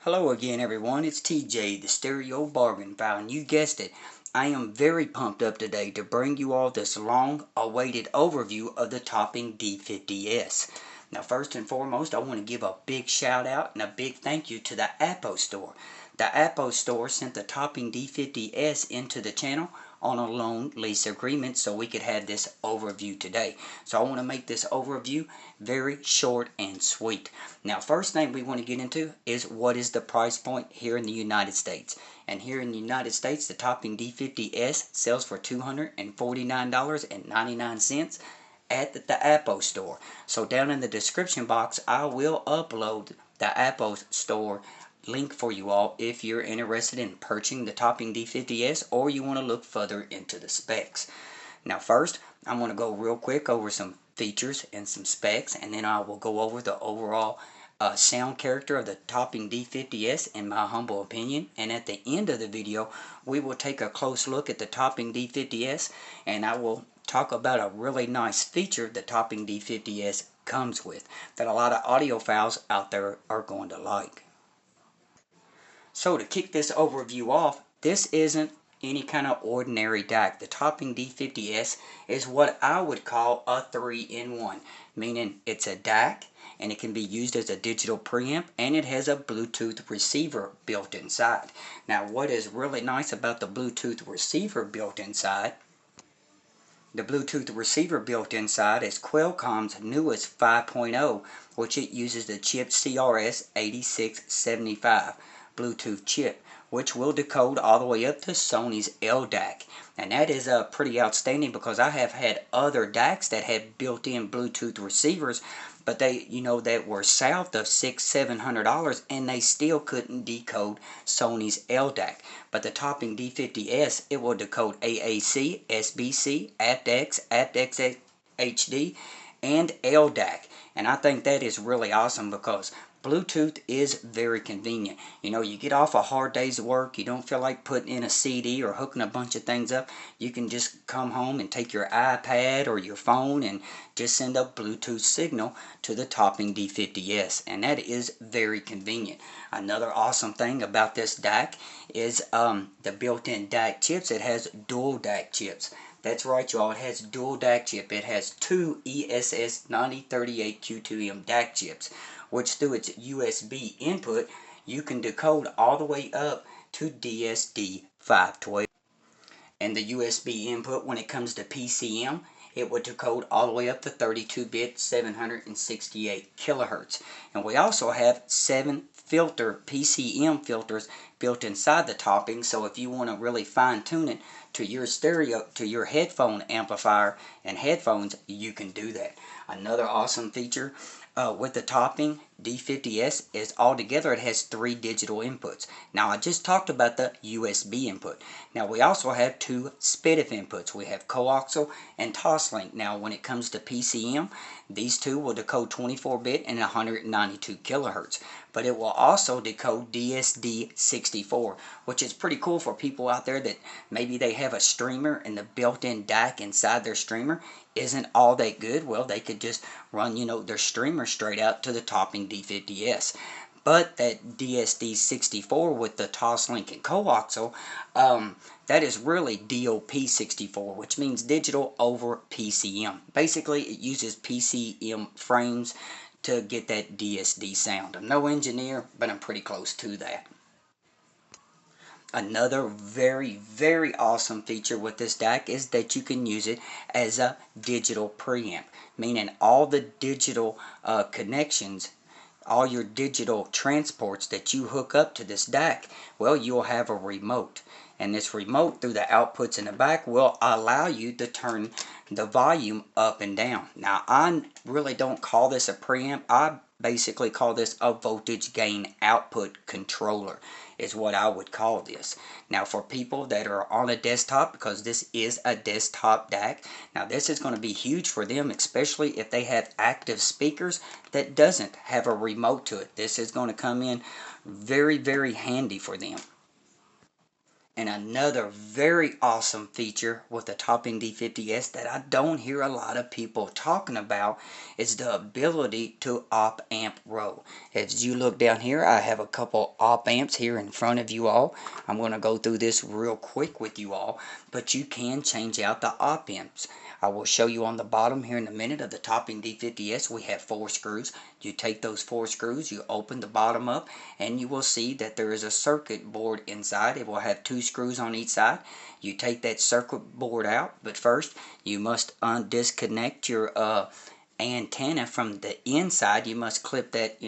Hello again everyone, it's TJ, the Stereo-Bargainphile, and you guessed it, I am very pumped up today to bring you all this long-awaited overview of the Topping D50s. Now first and foremost, I want to give a big shout out and a big thank you to the Apos store. The Apos store sent the Topping D50s into the channel on a loan lease agreement so we could have this overview today. So I want to make this overview very short and sweet. Now first thing we want to get into is what is the price point here in the United States. And here in the United States, the Topping D50s sells for $249.99 at the Apos store. So down in the description box, I will upload the Apos store link for you all if you're interested in purchasing the Topping D50s or you want to look further into the specs. Now first, I'm going to go real quick over some features and some specs, and then I will go over the overall sound character of the Topping D50s in my humble opinion. And at the end of the video, we will take a close look at the Topping D50s, and I will talk about a really nice feature the Topping D50s comes with that a lot of audiophiles out there are going to like. So to kick this overview off, this isn't any kind of ordinary DAC. The Topping D50s is what I would call a 3-in-1, meaning it's a DAC and it can be used as a digital preamp, and it has a Bluetooth receiver built inside. Now what is really nice about the Bluetooth receiver built inside, the Bluetooth receiver built inside is Qualcomm's newest 5.0, which it uses the chip CRS8675 Bluetooth chip, which will decode all the way up to Sony's L-dac. And that is pretty outstanding because I have had other DACs that had built-in Bluetooth receivers, but they, that were south of $600-700, and they still couldn't decode Sony's L-dac. But the Topping D50s, it will decode AAC, SBC, aptX, aptX HD, and L-dac. And I think that is really awesome because Bluetooth is very convenient. You get off a hard day's work, you don't feel like putting in a CD or hooking a bunch of things up. You can just come home and take your iPad or your phone and just send a Bluetooth signal to the Topping D50s. And that is very convenient. Another awesome thing about this DAC is the built-in DAC chips. It has dual DAC chips. That's right, y'all. It has dual DAC chip. It has two ESS 9038Q2M DAC chips, which through its USB input, you can decode all the way up to DSD512. And the USB input, when it comes to PCM, it would decode all the way up to 32-bit 768 kilohertz. And we also have 7 PCM filters built inside the Topping, so if you want to really fine-tune it to your headphone amplifier and headphones, you can do that. Another awesome feature with the Topping D50s is altogether it has 3 digital inputs. Now I just talked about the USB input. Now we also have 2 SPDIF inputs. We have coaxial and toslink. Now when it comes to PCM, these two will decode 24-bit and 192 kilohertz. But it will also decode DSD64, which is pretty cool for people out there that maybe they have a streamer and the built-in DAC inside their streamer isn't all that good. Well, they could just run, their streamer straight out to the Topping D50s. But that DSD64 with the toslink and coaxial, that is really DOP64, which means digital over PCM. Basically, it uses PCM frames to get that DSD sound. I'm no engineer, but I'm pretty close to that. Another very, very awesome feature with this DAC is that you can use it as a digital preamp, meaning all the digital connections, all your digital transports that you hook up to this DAC, well, you'll have a remote. And this remote, through the outputs in the back, will allow you to turn the volume up and down. Now, I really don't call this a preamp. I basically call this a voltage gain output controller, is what I would call this. Now, for people that are on a desktop, because this is a desktop DAC, now this is going to be huge for them, especially if they have active speakers that doesn't have a remote to it. This is going to come in very, very handy for them. And another very awesome feature with the Topping D50s that I don't hear a lot of people talking about is the ability to op amp roll. As you look down here, I have a couple op amps here in front of you all. I'm going to go through this real quick with you all, but you can change out the op amps. I will show you on the bottom here in a minute of the Topping D50s. We have 4 screws. You take those 4 screws, you open the bottom up, and you will see that there is a circuit board inside. It will have 2 screws on each side. You take that circuit board out, but first you must disconnect your antenna from the inside. You must clip that,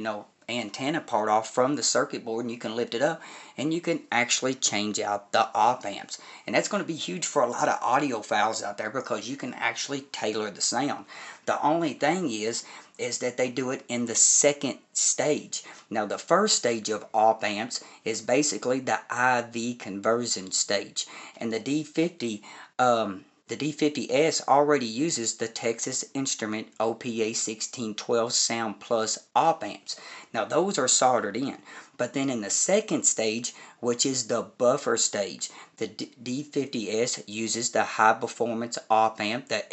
antenna part off from the circuit board, and you can lift it up and you can actually change out the op amps. And that's going to be huge for a lot of audiophiles out there because you can actually tailor the sound. The only thing is that they do it in the second stage. Now the first stage of op amps is basically the IV conversion stage, and the D50S already uses the Texas Instrument OPA 1612 Sound Plus op amps. Now those are soldered in, but then in the second stage, which is the buffer stage, the D50S uses the high performance op amp, the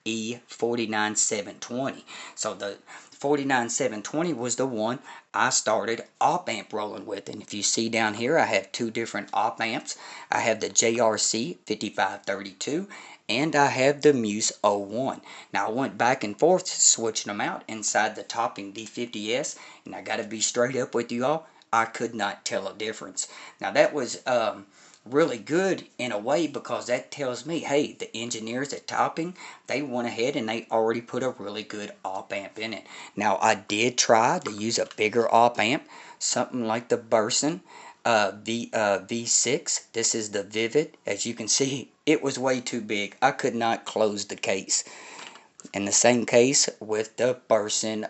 LME49720. So the 49720 was the one I started op amp rolling with. And if you see down here, I have 2 different op amps. I have the JRC 5532 and I have the Muse 01. Now I went back and forth switching them out inside the Topping D50s, and I got to be straight up with you all, I could not tell a difference. Now that was really good in a way, because that tells me, hey, the engineers at Topping, they went ahead and they already put a really good op amp in it. Now I did try to use a bigger op amp, something like the Burson V6. This is the Vivid. As you can see, it was way too big. I could not close the case. And the same case with the Burson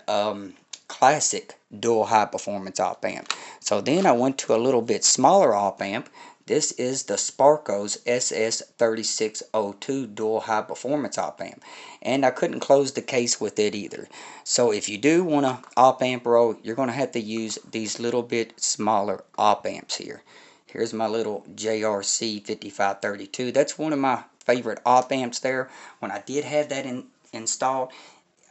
Classic dual high performance op amp. So then I went to a little bit smaller op amp. This is the Sparco's SS3602 dual high performance op amp, and I couldn't close the case with it either. So if you do want to op amp roll, you're going to have to use these little bit smaller op amps here. Here's my little JRC 5532. That's one of my favorite op amps there. When I did have that installed,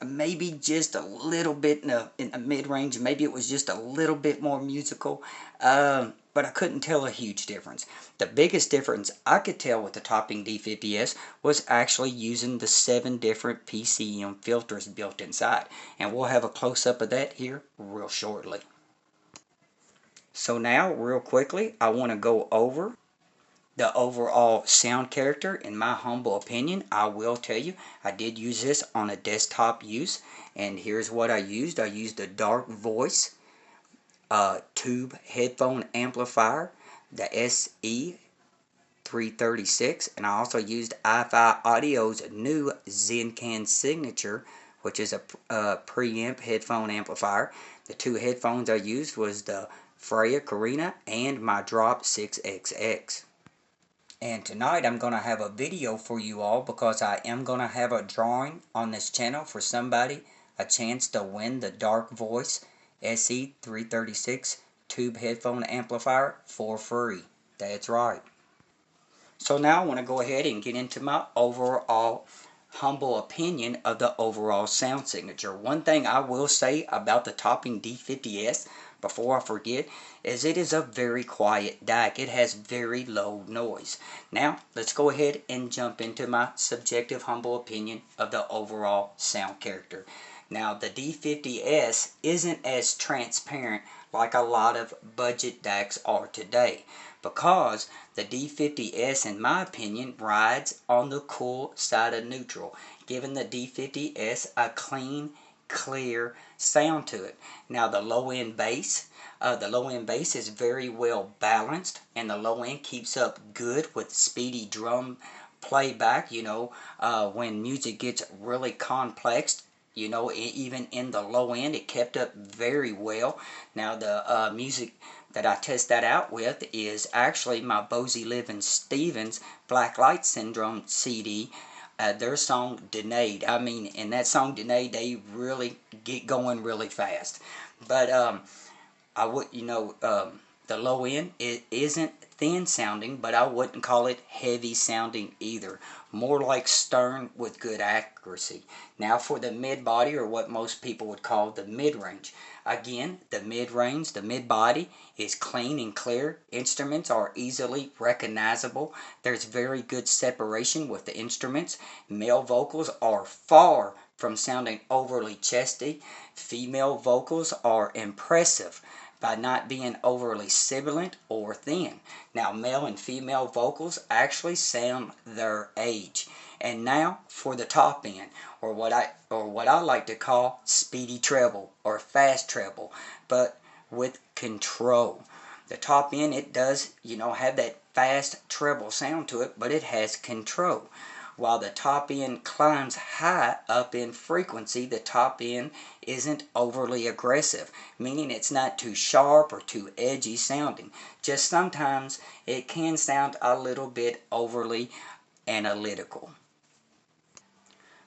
maybe just a little bit in the mid-range, maybe it was just a little bit more musical, but I couldn't tell a huge difference. The biggest difference I could tell with the Topping D50s was actually using the 7 different Pcm filters built inside, and we'll have a close-up of that here real shortly. So now, real quickly, I want to go over the overall sound character. In my humble opinion, I will tell you, I did use this on a desktop use, and here's what I used. I used a Darkvoice tube headphone amplifier, the SE336, and I also used iFi Audio's new Zencan Signature, which is a preamp headphone amplifier. The 2 headphones I used was the Freya Kindra and my Drop 6XX. And tonight I'm going to have a video for you all, because I am going to have a drawing on this channel for somebody, a chance to win the Darkvoice SE336 tube headphone amplifier for free. That's right. So now I want to go ahead and get into my overall humble opinion of the overall sound signature. One thing I will say about the Topping D50s, before I forget, is it is a very quiet DAC. It has very low noise. Now, let's go ahead and jump into my subjective humble opinion of the overall sound character. Now, the D50s isn't as transparent like a lot of budget DACs are today, because the D50s, in my opinion, rides on the cool side of neutral, giving the D50s a clean, clear sound to it. Now the low end bass is very well balanced, and the low end keeps up good with speedy drum playback. When music gets really complex, even in the low end, it kept up very well. Now the music that I test that out with is actually my Bosie Living Stevens Black Light Syndrome CD. Their song Denied. I mean, in that song Denied, they really get going really fast. But I would, The low end, it isn't thin sounding, but I wouldn't call it heavy sounding either. More like stern with good accuracy. Now for the mid body, or what most people would call the mid range. Again, the mid range, the mid body is clean and clear. Instruments are easily recognizable. There's very good separation with the instruments. Male vocals are far from sounding overly chesty. Female vocals are impressive by not being overly sibilant or thin. Now, male and female vocals actually sound their age. And now for the top end, or what I like to call speedy treble or fast treble, but with control. The top end, it does, have that fast treble sound to it, but it has control. While the top end climbs high up in frequency, the top end isn't overly aggressive, meaning it's not too sharp or too edgy sounding. Just sometimes it can sound a little bit overly analytical.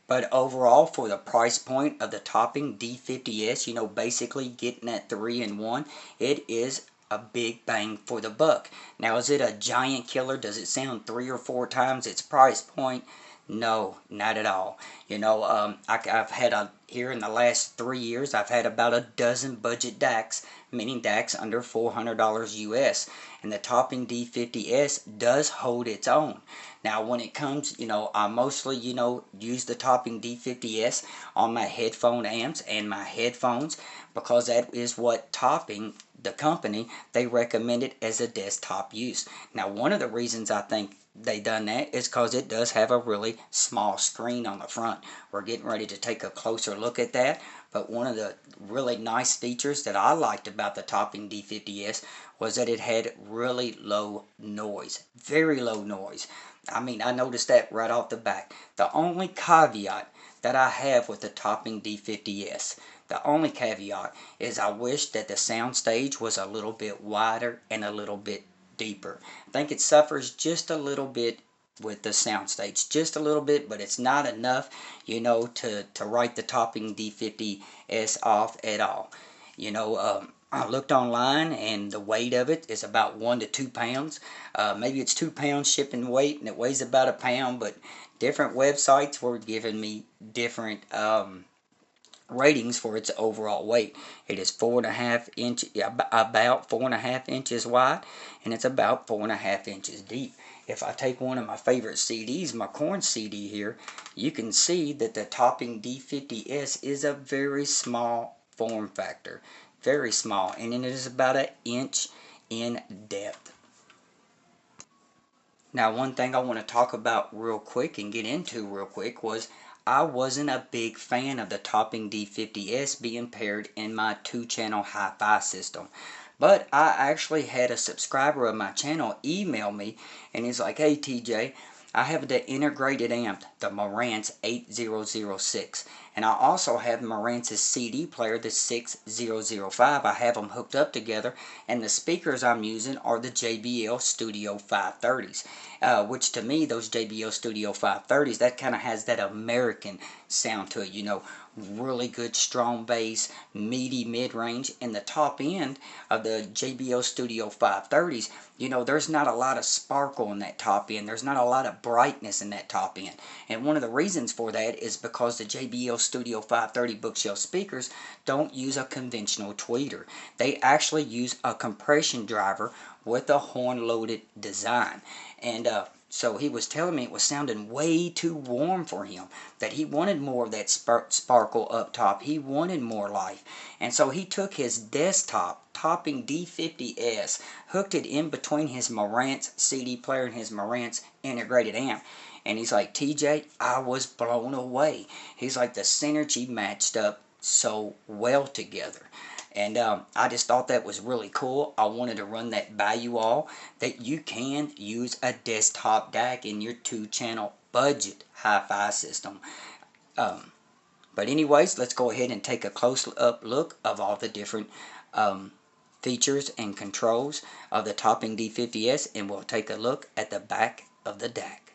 But overall, for the price point of the Topping D50s, basically getting that 3-in-1, it is a big bang for the buck. Now, is it a giant killer? Does it sound 3 or 4 times its price point? No, not at all. I've had here in the last 3 years, I've had about a dozen budget DACs, meaning DACs under $400 US, and the Topping D50s does hold its own. Now, when it comes, I mostly, use the Topping D50s on my headphone amps and my headphones, because that is what Topping, the company, they recommend it as a desktop use. Now, one of the reasons I think they done that is because it does have a really small screen on the front. We're getting ready to take a closer look at that, but one of the really nice features that I liked about the Topping D50s was that it had really low noise, very low noise. I mean, I noticed that right off the bat. The only caveat that I have with the Topping D50s, the only caveat is I wish that the soundstage was a little bit wider and a little bit deeper. I think it suffers just a little bit with the soundstage, just a little bit, but it's not enough, to write the Topping D50s off at all. I looked online, and the weight of it is about 1 to 2 pounds. Maybe it's 2 pounds shipping weight, and it weighs about a pound, but different websites were giving me different ratings for its overall weight. It is 4.5 inches, about 4.5 inches wide, and it's about 4.5 inches deep. If I take one of my favorite CDs, my Korn CD here, you can see that the Topping D50s is a very small form factor, very small, and it is about 1 inch in depth. Now, one thing I want to talk about real quick and get into real quick was I wasn't a big fan of the Topping D50s being paired in my 2-channel hi-fi system. But I actually had a subscriber of my channel email me, and he's like, "Hey TJ, I have the integrated amp, the Marantz 8006, and I also have Marantz's CD player, the 6005. I have them hooked up together, and the speakers I'm using are the JBL Studio 530s, which to me, those JBL Studio 530s, that kind of has that American sound to it, really good strong bass, meaty mid-range, and the top end of the JBL Studio 530s, there's not a lot of sparkle in that top end. There's not a lot of brightness in that top end. And one of the reasons for that is because the JBL Studio 530 bookshelf speakers don't use a conventional tweeter. They actually use a compression driver with a horn-loaded design. And so he was telling me it was sounding way too warm for him, that he wanted more of that sparkle up top. He wanted more life. And so he took his desktop Topping D50s, hooked it in between his Marantz CD player and his Marantz integrated amp. And he's like, "TJ, I was blown away." He's like, the synergy matched up so well together. And I just thought that was really cool. I wanted to run that by you all, that you can use a desktop DAC in your 2-channel budget hi-fi system. But anyways, let's go ahead and take a close-up look of all the different features and controls of the Topping D50s, and we'll take a look at the back of the DAC.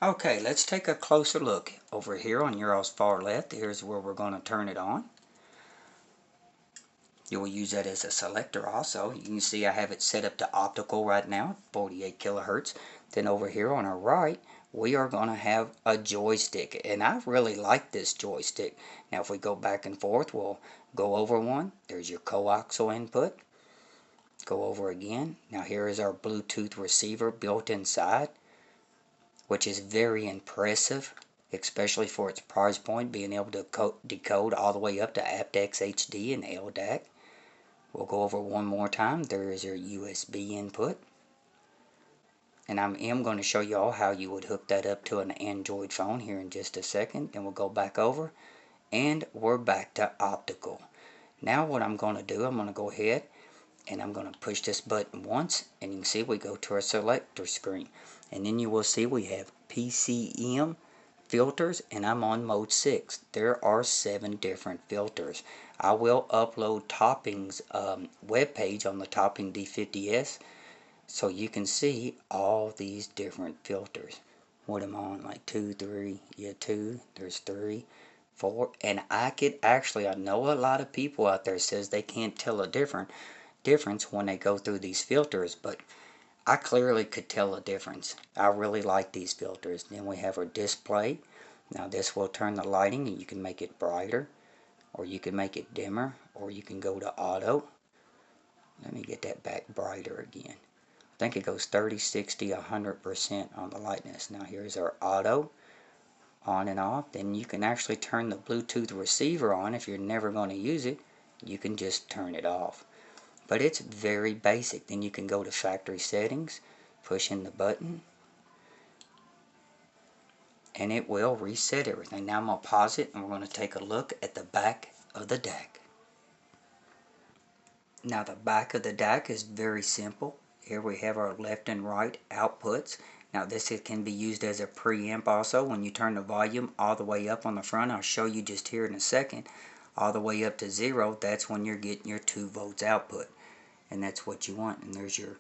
Okay, let's take a closer look. Over here on your all's far left, here's where we're going to turn it on. You will use that as a selector also. You can see I have it set up to optical right now, 48 kilohertz. Then over here on our right, we are going to have a joystick, and I really like this joystick. Now if we go back and forth, we'll go over one. There's your coaxial input. Go over again. Now here is our Bluetooth receiver built inside, which is very impressive, especially for its price point, being able to decode all the way up to aptX HD and L-dac. We'll go over one more time. There is your USB input. And I am going to show you all how you would hook that up to an Android phone here in just a second. Then we'll go back over. And we're back to optical. Now what I'm going to do, I'm going to go ahead and I'm going to push this button once. And you can see we go to our selector screen. And then you will see we have Pcm Filters, and I'm on mode 6. There are 7 different filters. I will upload Topping's webpage on the Topping D50s so you can see all these different filters. What am I on? Like 2, 3, yeah, 2, there's 3, 4, and I know a lot of people out there says they can't tell a difference when they go through these filters, but I clearly could tell a difference. I really like these filters. Then we have our display. Now this will turn the lighting, and you can make it brighter, or you can make it dimmer, or you can go to auto. Let me get that back brighter again. I think it goes 30, 60, 100% on the lightness. Now here's our auto, on and off. Then you can actually turn the Bluetooth receiver on. If you're never going to use it, you can just turn it off. But it's very basic. Then you can go to factory settings, push in the button, and it will reset everything. Now I'm going to pause it, and we're going to take a look at the back of the DAC. Now the back of the DAC is very simple. Here we have our left and right outputs. Now this can be used as a preamp also. When you turn the volume all the way up on the front, I'll show you just here in a second, all the way up to 0, that's when you're getting your 2 volts output. And that's what you want. And there's your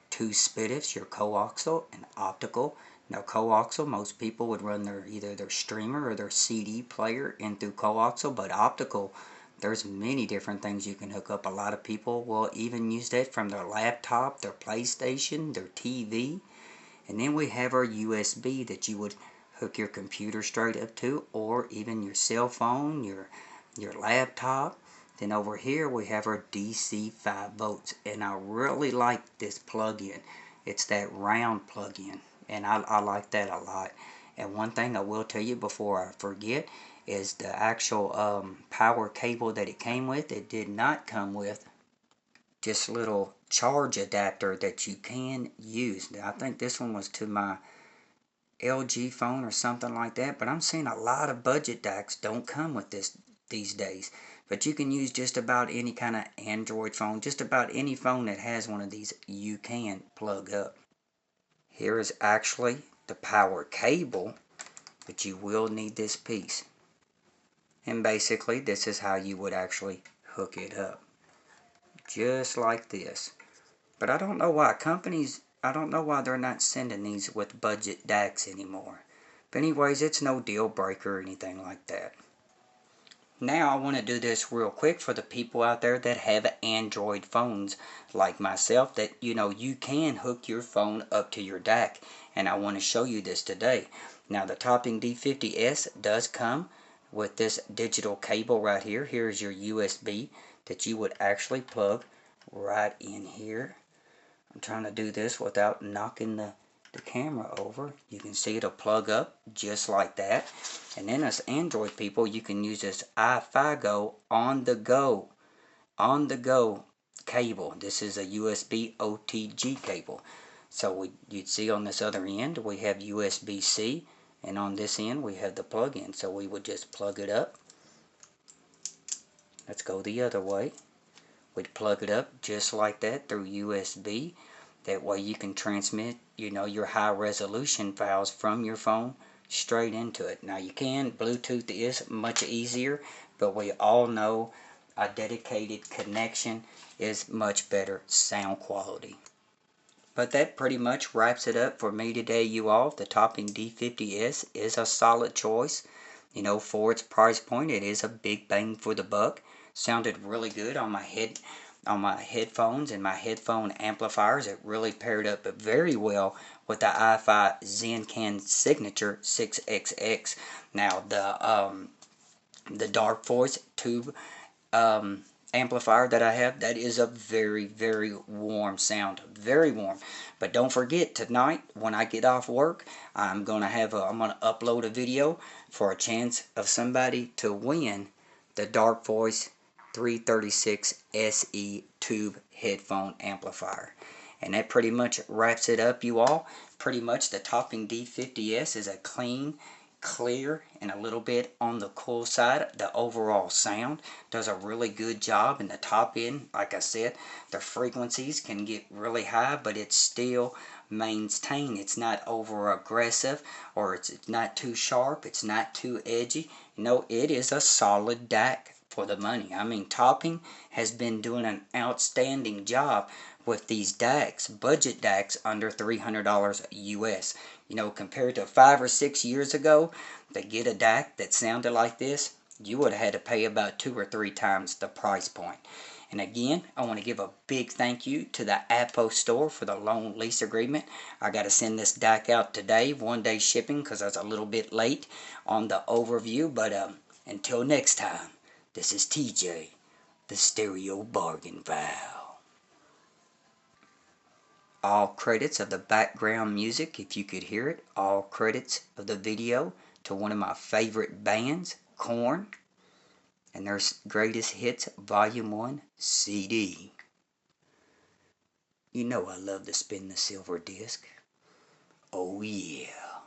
2 SPDIFs, your coaxial and optical. Now coaxial, most people would run either their streamer or their CD player in through coaxial, but optical, there's many different things you can hook up. A lot of people will even use that from their laptop, their PlayStation, their TV. And then we have our USB that you would hook your computer straight up to, or even your cell phone, your laptop. Then over here we have our DC 5 volts, and I really like this plug-in. It's that round plug-in, and I like that a lot. And one thing I will tell you before I forget is the actual power cable that it came with. It did not come with this little charge adapter that you can use. I think this one was to my LG phone or something like that, but I'm seeing a lot of budget DACs don't come with this these days. But you can use just about any kind of Android phone, just about any phone that has one of these, you can plug up. Here is actually the power cable, but you will need this piece. And basically this is how you would actually hook it up. Just like this. But I don't know why I don't know why they're not sending these with budget DACs anymore. But anyways, it's no deal breaker or anything like that. Now I want to do this real quick for the people out there that have Android phones like myself, that you can hook your phone up to your DAC, and I want to show you this today. Now the Topping D50s does come with this digital cable right here. Here's your USB that you would actually plug right in here. I'm trying to do this without knocking the camera over. You can see it'll plug up just like that. And then as Android people, you can use this hifigo on the go cable. This is a USB Otg cable. So you'd see on this other end we have USB-C, and on this end we have the plug-in. So we would just plug it up. Let's go the other way. We'd plug it up just like that through USB. That way you can transmit, your high resolution files from your phone straight into it. Now you can, Bluetooth is much easier, but we all know a dedicated connection is much better sound quality. But that pretty much wraps it up for me today, you all. The Topping D50s is a solid choice. For its price point, it is a big bang for the buck. sounded really good on my headphones and my headphone amplifiers. It really paired up very well with the iFi Zencan Signature 6XX. Now the Darkvoice tube amplifier that I have, that is a very, very warm sound, very warm. But don't forget, tonight when I get off work, I'm gonna upload a video for a chance of somebody to win the Darkvoice 336 SE tube headphone amplifier. And that pretty much wraps it up, you all. Pretty much the Topping D50s is a clean, clear, and a little bit on the cool side. The overall sound does a really good job in the top end. Like I said, the frequencies can get really high, but it's still maintained. It's not over aggressive, or it's not too sharp, it's not too edgy. No, it is a solid DAC for the money. I mean, Topping has been doing an outstanding job with these DACs, budget DACs under $300 US. You know, compared to 5 or 6 years ago, to get a DAC that sounded like this, you would have had to pay about 2 or 3 times the price point. And again, I want to give a big thank you to the Apos store for the loan lease agreement. I got to send this DAC out today, 1-day shipping, because I was a little bit late on the overview. But until next time, this is TJ, the Stereo-Bargainphile. All credits of the background music, if you could hear it, all credits of the video to one of my favorite bands, Korn, and their Greatest Hits Volume 1 CD. You know I love to spin the silver disc. Oh yeah.